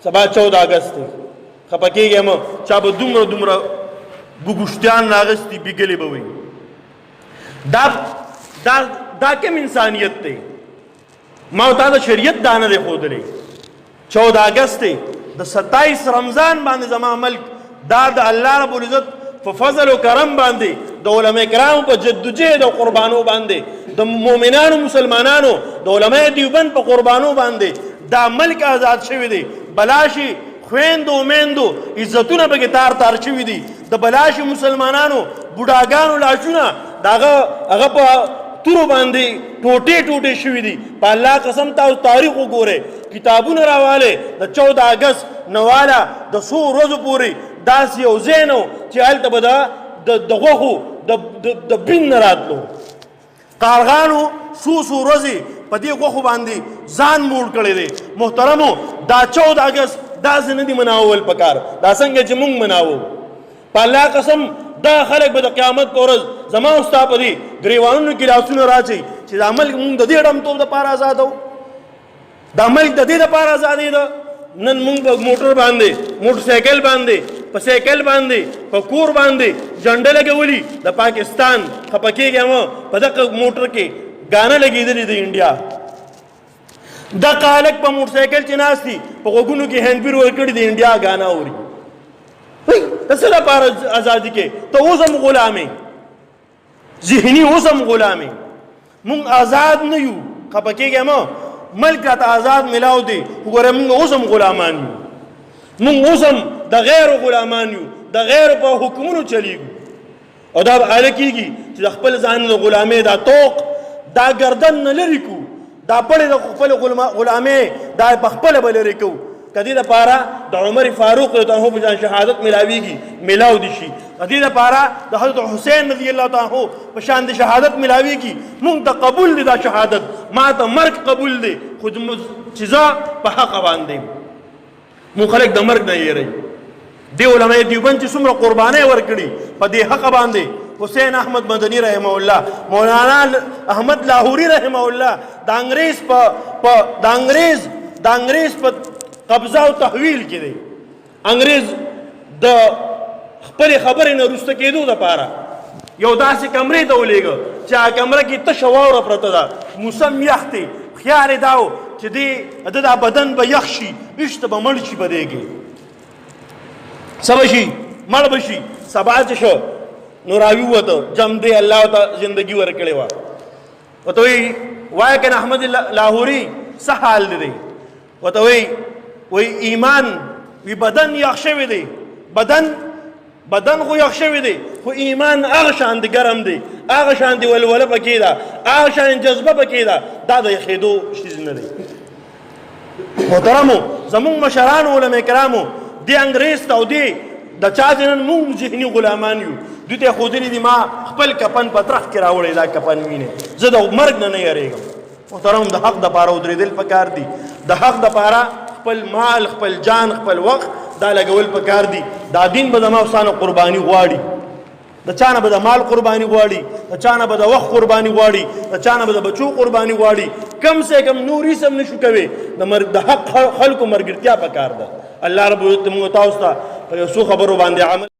سبا 14 اگست دی خپه کېږم چا به دومره ګوګشتیان راغستي بیګلې به وي دا کوم انسانیت دی ما تا د شریعت دا نه دی ښودلی 14 اگست دی د 27 رمضان باندې زما ملک دا د الله رب العزت په فضل او کرم باندې د علماء کرامو په جدوجهد او قربانو باندې د مؤمنانو مسلمانانو د علماء دیوبند په قربانو باندې دا ملک آزاد شوی دی بلاشي خويندو میندو عزتونه به تار شوي دي د بلاشي مسلمانانو بوډاګانو لاشونه هغه په تورو باندې ټوټې شوي دي په الله قسم تاسو تاریخ وګورئ کتابونه راواله د 14 اگست نواله د 100 ورځو پورې داسې یو ځای نه و چې هلته به د غوښو د بین نه راتلو کارغانو څو ورځې په دې غوښو باندې ځان موړ کړی دی محترمو دا 14 اگست داسې نه دي مناول پکار دا څنګه چې موږ مناوو په الله قسم دا خلک به د قیامت په ورځ زما او ستا په دې ګریوانونو کې لاسونه راچوي چې دا ملک موږ د دې ډمتوب دپاره ازادو دا ملک د دې دپاره ازادېده نن موږ په موټر باندې موټرسایکل باندې په سایکل باندې په کور باندې جنډه لګولي د پاکستان خپه کېږم په دغه موټر کې ګانا لګېدلې د انډیا دغه هلک په موټرسایکل چې ناست دي په غوږونو کې هینډفري ورکړي د انډیا ګانا اوري د څه لپاره ازادي کې ته اوس هم غلامې ذهني اوس هم غلامې موږ آزاد نه یو خپه کېږم ملک راته آزاد ملاو دی وګوره موږ اوس هم غلامان یو موږ اوس هم د غیرو غلامان یو د غیرو په حکمونو چلیږو او دا به هله کېږي چې د خپل ځان د غلامۍ دا توق دا ګردن نه لرې کړو دا پړې د خپل غلامۍ دا په خپله به لرې کوو که دې دپاره د عمر فاروق رضی الله عنه شهادت ملاویږي ملاو دي شي که دې دپاره د حضرت حسین رضی الله تعالی عنه په شان د شهادت ملاویږي موږ ته قبول دی دا شهادت ما ته مرګ قبول دی خو چې زه په حقه باندې مونږ خلک د مرګ نه یېروي دې علماء دیوبند چې څومره قربانۍ ورکړي په دې حقه باندې حسین احمد مدني رحمه الله مولانا احمد لاهوري رحمه الله د انګریز په قبضه او تحویل کې دی انګریز د خپلې خبرې نه وروسته کېدو دپاره یو داسې کمرې ته ولېږه چې هغه کمره کې تشه واوره پرته ده موسم یخ دی خیال یې دا و چې د دا بدن به یخ شي ایشته به مړ شي په دې کې څه به شي مړ به شي سبا چې شو نو راووته جم دی الله ته زندګي ورکړې وه ورته وایي وایه که احمد لاهوري څه حال دی ورته وایي ایمان وی بدن یخ شوی دی بدن خو یخ شوی دی خو ایمان هغه شان دی ګرم دی هغه شان دی ولوله پکې ده هغه شان جذبه پکې ده دا د یخېدو شیز نه دی محترمو زمونږ مشرانو علما کرامو دې انګریز ته او دې د چا چې نن موږ ذهني غلامان یو دوی ته ښودلي دي ما خپل کفن په ترخ کې راوړی دا کفن وینې زه د مرګ نه یېرېږم محترم د حق دپاره ودرېدل پکار دي د حق دپاره خپل مال خپل جان خپل وخت دا لګول پکار دي دا دین به زما وسانه قرباني غواړي د چا نه به د مال قرباني غواړي د چا نه به د وخت قرباني غواړي د چا نه به د بچو قرباني غواړي کم سے کم نور هېڅ هم نشو کوې د حق خلکو ملګرتیا پکار ده الله رب العزت موږ تاسو ته په یو څو خبرو باندې عمل